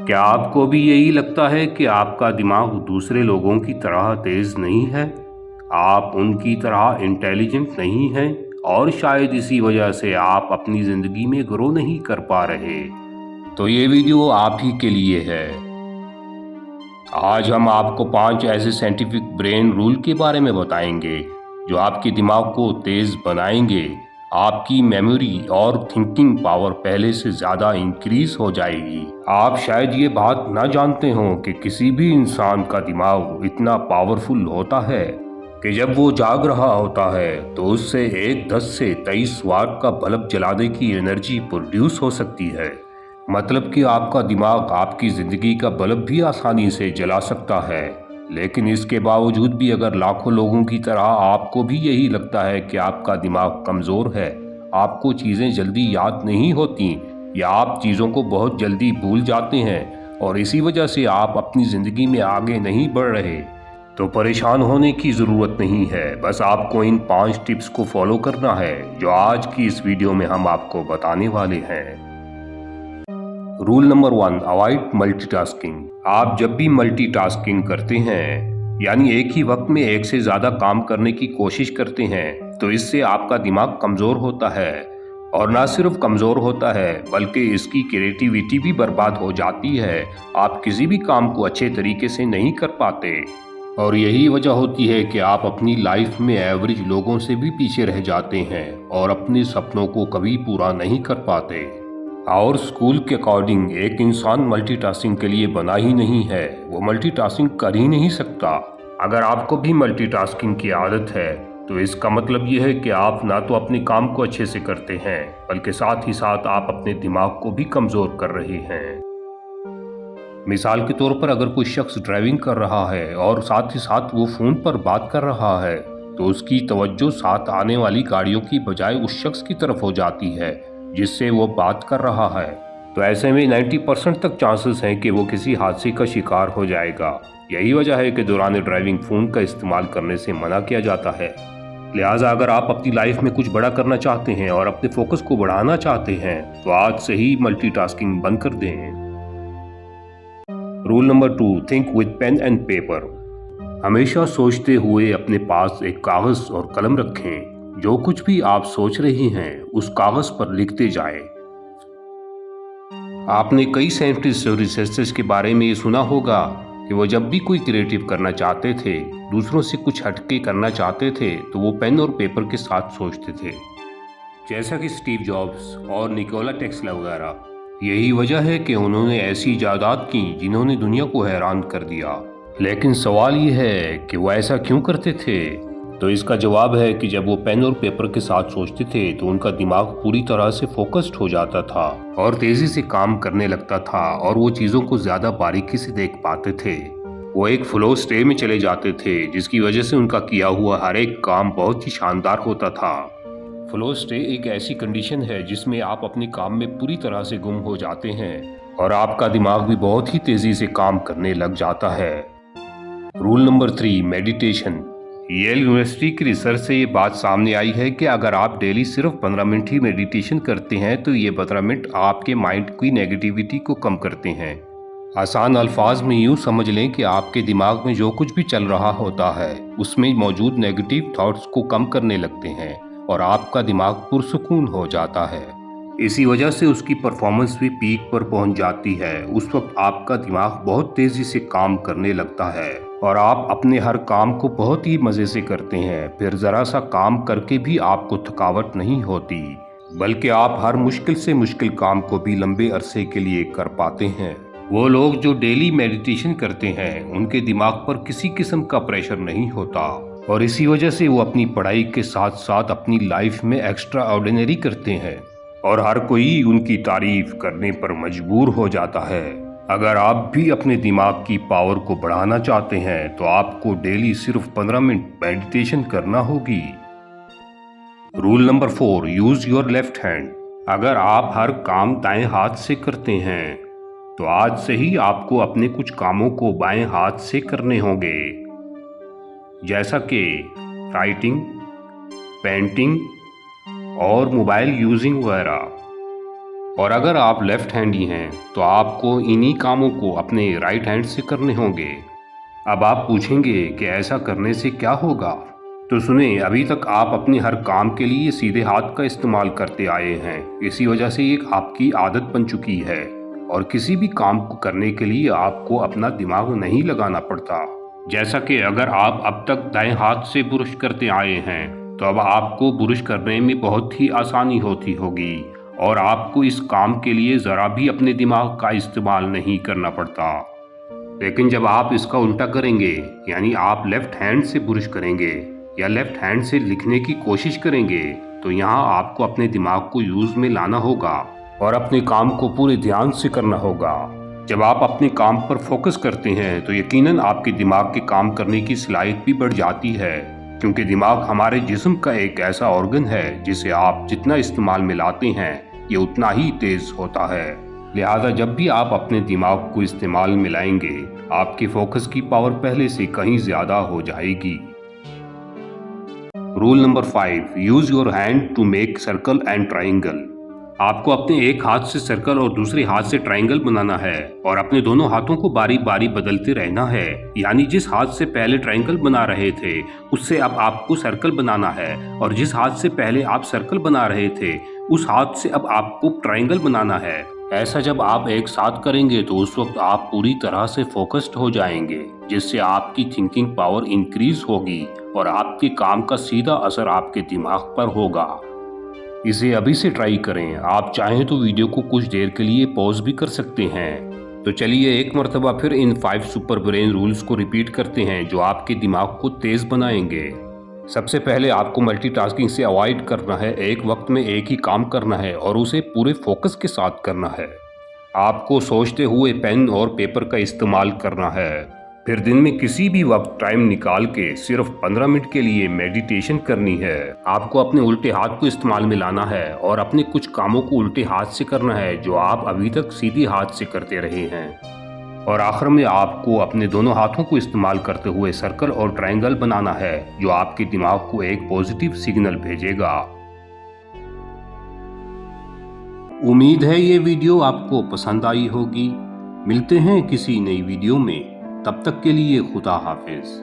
क्या आपको भी यही लगता है कि आपका दिमाग दूसरे लोगों की तरह तेज नहीं है? आप उनकी तरह इंटेलिजेंट नहीं हैं और शायद इसी वजह से आप अपनी ज़िंदगी में ग्रो नहीं कर पा रहे। तो ये वीडियो आप ही के लिए है। आज हम आपको 5 ऐसे साइंटिफिक ब्रेन रूल के बारे में बताएंगे जो आपके दिमाग को तेज बनाएंगे। आपकी मेमोरी और थिंकिंग पावर पहले से ज़्यादा इंक्रीज हो जाएगी। आप शायद ये बात ना जानते हो कि किसी भी इंसान का दिमाग इतना पावरफुल होता है कि जब वो जाग रहा होता है तो उससे एक 10 से 23 वाट का बल्ब जलाने की एनर्जी प्रोड्यूस हो सकती है। मतलब कि आपका दिमाग आपकी जिंदगी का बल्ब भी आसानी से जला सकता है। लेकिन इसके बावजूद भी अगर लाखों लोगों की तरह आपको भी यही लगता है कि आपका दिमाग कमजोर है, आपको चीजें जल्दी याद नहीं होती या आप चीजों को बहुत जल्दी भूल जाते हैं और इसी वजह से आप अपनी जिंदगी में आगे नहीं बढ़ रहे, तो परेशान होने की ज़रूरत नहीं है। बस आपको इन 5 टिप्स को फॉलो करना है जो आज की इस वीडियो में हम आपको बताने वाले हैं। Rule number 1, avoid multitasking. आप जब भी मल्टीटास्किंग करते हैं यानी एक ही वक्त में एक से ज़्यादा काम करने की कोशिश करते हैं तो इससे आपका दिमाग कमज़ोर होता है। और ना सिर्फ कमज़ोर होता है बल्कि इसकी क्रिएटिविटी भी बर्बाद हो जाती है। आप किसी भी काम को अच्छे तरीके से नहीं कर पाते और यही वजह होती है कि आप अपनी लाइफ में एवरेज लोगों से भी पीछे रह जाते हैं और अपने सपनों को कभी पूरा नहीं कर पाते। और स्कूल के अकॉर्डिंग एक इंसान मल्टीटास्किंग के लिए बना ही नहीं है, वो मल्टीटास्किंग कर ही नहीं सकता। अगर आपको भी मल्टीटास्किंग की आदत है तो इसका मतलब ये है कि आप ना तो अपने काम को अच्छे से करते हैं बल्कि साथ ही साथ आप अपने दिमाग को भी कमज़ोर कर रहे हैं। मिसाल के तौर पर अगर कोई शख्स ड्राइविंग कर रहा है और साथ ही साथ वो फ़ोन पर बात कर रहा है तो उसकी तवज्जो साथ आने वाली गाड़ियों की बजाय उस शख्स की तरफ हो जाती है जिससे वो बात कर रहा है। तो ऐसे में 90% तक चांसेस हैं कि वो किसी हादसे का शिकार हो जाएगा। यही वजह है कि दौरान ड्राइविंग फ़ोन का इस्तेमाल करने से मना किया जाता है। लिहाजा अगर आप अपनी लाइफ में कुछ बड़ा करना चाहते हैं और अपने फोकस को बढ़ाना चाहते हैं तो आज से ही मल्टीटास्किंग बंद कर दें। Rule number 2, think with pen and paper. हमेशा सोचते हुए अपने पास एक कागज और कलम रखें। जो कुछ भी आप सोच रहे हैं उस कागज पर लिखते जाएं। आपने कई साइंटिस्ट और रिसर्चर्स के बारे में ये सुना होगा कि वो जब भी कोई क्रिएटिव करना चाहते थे, दूसरों से कुछ हटके करना चाहते थे तो वो पेन और पेपर के साथ सोचते थे, जैसा कि स्टीव जॉब्स और निकोला टेस्ला वगैरह। यही वजह है कि उन्होंने ऐसी इजादात की जिन्होंने दुनिया को हैरान कर दिया। लेकिन सवाल ये है कि वो ऐसा क्यों करते थे? तो इसका जवाब है कि जब वो पेन और पेपर के साथ सोचते थे तो उनका दिमाग पूरी तरह से फोकस्ड हो जाता था और तेजी से काम करने लगता था और वो चीज़ों को ज़्यादा बारीकी से देख पाते थे। वो एक फ्लो स्टेट में चले जाते थे जिसकी वजह से उनका किया हुआ हर एक काम बहुत ही शानदार होता था। फ्लो स्टेट एक ऐसी कंडीशन है जिसमें आप अपने काम में पूरी तरह से गुम हो जाते हैं और आपका दिमाग भी बहुत ही तेजी से काम करने लग जाता है। Rule number 3, meditation. Yale university की रिसर्च से ये बात सामने आई है कि अगर आप डेली सिर्फ 15 मिनट ही मेडिटेशन करते हैं तो ये 15 मिनट आपके माइंड की नेगेटिविटी को कम करते हैं। आसान अल्फाज में यूँ समझ लें कि आपके दिमाग में जो कुछ भी चल रहा होता है उसमें मौजूद नेगेटिव थॉट्स को कम करने लगते हैं और आपका दिमाग पुरसुकून हो जाता है। इसी वजह से उसकी परफॉर्मेंस भी पीक पर पहुंच जाती है। उस वक्त आपका दिमाग बहुत तेजी से काम करने लगता है और आप अपने हर काम को बहुत ही मज़े से करते हैं। फिर ज़रा सा काम करके भी आपको थकावट नहीं होती बल्कि आप हर मुश्किल से मुश्किल काम को भी लंबे अरसे के लिए कर पाते हैं। वो लोग जो डेली मेडिटेशन करते हैं उनके दिमाग पर किसी किस्म का प्रेशर नहीं होता और इसी वजह से वो अपनी पढ़ाई के साथ साथ अपनी लाइफ में एक्स्ट्रा ऑर्डिनरी करते हैं और हर कोई उनकी तारीफ करने पर मजबूर हो जाता है। अगर आप भी अपने दिमाग की पावर को बढ़ाना चाहते हैं तो आपको डेली सिर्फ 15 मिनट मेडिटेशन करना होगी। Rule number 4, use your left hand. अगर आप हर काम दाएं हाथ से करते हैं तो आज से ही आपको अपने कुछ कामों को बाएं हाथ से करने होंगे, जैसा कि राइटिंग, पेंटिंग और मोबाइल यूजिंग वगैरह। और अगर आप लेफ्ट हैंडी हैं तो आपको इन्हीं कामों को अपने राइट हैंड से करने होंगे। अब आप पूछेंगे कि ऐसा करने से क्या होगा? तो सुने, अभी तक आप अपने हर काम के लिए सीधे हाथ का इस्तेमाल करते आए हैं। इसी वजह से ये आपकी आदत बन चुकी है और किसी भी काम को करने के लिए आपको अपना दिमाग नहीं लगाना पड़ता। जैसा कि अगर आप अब तक दाएं हाथ से ब्रश करते आए हैं तो अब आपको ब्रश करने में बहुत ही आसानी होती होगी और आपको इस काम के लिए ज़रा भी अपने दिमाग का इस्तेमाल नहीं करना पड़ता। लेकिन जब आप इसका उल्टा करेंगे, यानी आप लेफ्ट हैंड से ब्रश करेंगे या लेफ्ट हैंड से लिखने की कोशिश करेंगे, तो यहाँ आपको अपने दिमाग को यूज़ में लाना होगा और अपने काम को पूरे ध्यान से करना होगा। जब आप अपने काम पर फोकस करते हैं तो यकीनन आपके दिमाग के काम करने की सलाहियत भी बढ़ जाती है, क्योंकि दिमाग हमारे जिस्म का एक ऐसा ऑर्गन है जिसे आप जितना इस्तेमाल में लाते हैं ये उतना ही तेज होता है। लिहाजा जब भी आप अपने दिमाग को इस्तेमाल में लाएंगे, आपकी फोकस की पावर पहले से कहीं ज्यादा हो जाएगी। Rule number 5, use your hand to make circle and triangle. आपको अपने एक हाथ से सर्कल और दूसरे हाथ से ट्राइंगल बनाना है और अपने दोनों हाथों को बारी बारी बदलते रहना है। यानी जिस हाथ से पहले ट्राइंगल बना रहे थे उससे अब आपको सर्कल बनाना है और जिस हाथ से पहले आप सर्कल बना रहे थे उस हाथ से अब आपको ट्राइंगल बनाना है। ऐसा जब आप एक साथ करेंगे तो उस वक्त आप पूरी तरह से फोकस्ड हो जाएंगे, जिससे आपकी थिंकिंग पावर इंक्रीज होगी और आपके काम का सीधा असर आपके दिमाग पर होगा। इसे अभी से ट्राई करें। आप चाहें तो वीडियो को कुछ देर के लिए पॉज भी कर सकते हैं। तो चलिए एक मरतबा फिर इन 5 सुपर ब्रेन रूल्स को रिपीट करते हैं जो आपके दिमाग को तेज बनाएंगे। सबसे पहले आपको मल्टीटास्किंग से अवॉइड करना है। एक वक्त में एक ही काम करना है और उसे पूरे फोकस के साथ करना है। आपको सोचते हुए पेन और पेपर का इस्तेमाल करना है। फिर दिन में किसी भी वक्त टाइम निकाल के सिर्फ 15 मिनट के लिए मेडिटेशन करनी है। आपको अपने उल्टे हाथ को इस्तेमाल में लाना है और अपने कुछ कामों को उल्टे हाथ से करना है जो आप अभी तक सीधे हाथ से करते रहे हैं। और आखिर में आपको अपने दोनों हाथों को इस्तेमाल करते हुए सर्कल और ट्रायंगल बनाना है जो आपके दिमाग को एक पॉजिटिव सिग्नल भेजेगा। उम्मीद है ये वीडियो आपको पसंद आई होगी। मिलते हैं किसी नई वीडियो में, तब तक के लिए खुदा हाफिज।